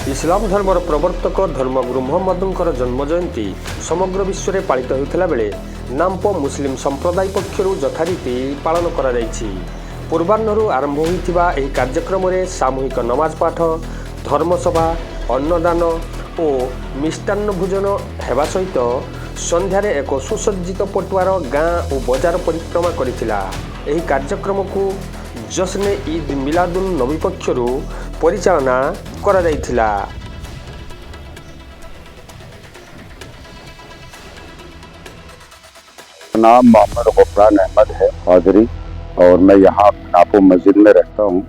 इस्लाम धर्मर प्रवर्तक धर्मगुरु मोहम्मदଙ୍କର जन्म जयंती समग्र विश्व में पालित होता बेले नाम्पो मुस्लिम संप्रदाय पक्षर यथारीति पालन करा जायछि। पूर्वाह्नरू आरंभ होइथिबा एही कार्यक्रम में सामूहिक नमाज पाठ, धर्मसभा, अन्नदान और मिष्टान्न भोजन हेबा सहित संध्यार एक सुसज्जित पटुआर गाँ और बजार परिक्रमा करिथिला। एही कार्यक्रम को जश्ने ईद मिलादुन नबी पक्षर परिचालना करा जायथिला। नाम मोहम्मद गफरान अहमद है कादरी और मैं यहाँ नापो मस्जिद में रहता हूँ।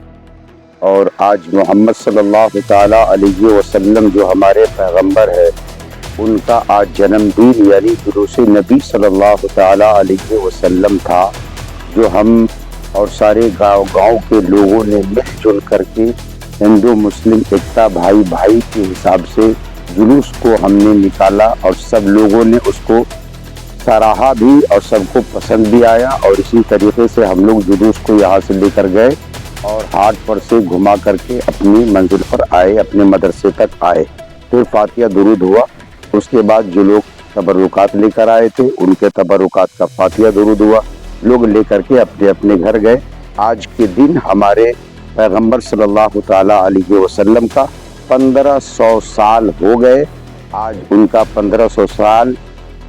और आज मोहम्मद सल्लल्लाहु ताला अलैहि वसल्लम जो हमारे पैगंबर है उनका आज जन्मदिन यानी जुलूस-ए नबी सल्लल्लाहु ताला अलैहि वसल्लम था, जो हम और सारे गांव के लोगों ने मिलजुल करके हिंदू मुस्लिम एकता भाई भाई के हिसाब से जुलूस को हमने निकाला और सब लोगों ने उसको सराहा भी और सबको पसंद भी आया। और इसी तरीके से हम लोग जुलूस को यहाँ से लेकर गए और हाट पर से घुमा करके अपनी मंजिल पर आए, अपने मदरसे तक आए। फिर फातिहा दुरूद हुआ। उसके बाद जो लोग तबरुकात लेकर आए थे उनके तबरुकात का फातिहा दुरूद हुआ, लोग लेकर के अपने अपने घर गए। आज के दिन हमारे पैगंबर सल्लल्लाहु ताला अलैहि वसल्लम का 1500 साल हो गए। आज उनका 1500 साल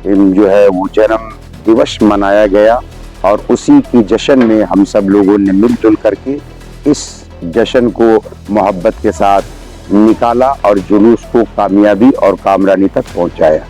जो है वो जन्म दिवस मनाया गया और उसी की जश्न में हम सब लोगों ने मिलजुल करके इस जश्न को मोहब्बत के साथ निकाला और जुलूस को कामयाबी और कामरानी तक पहुंचाया।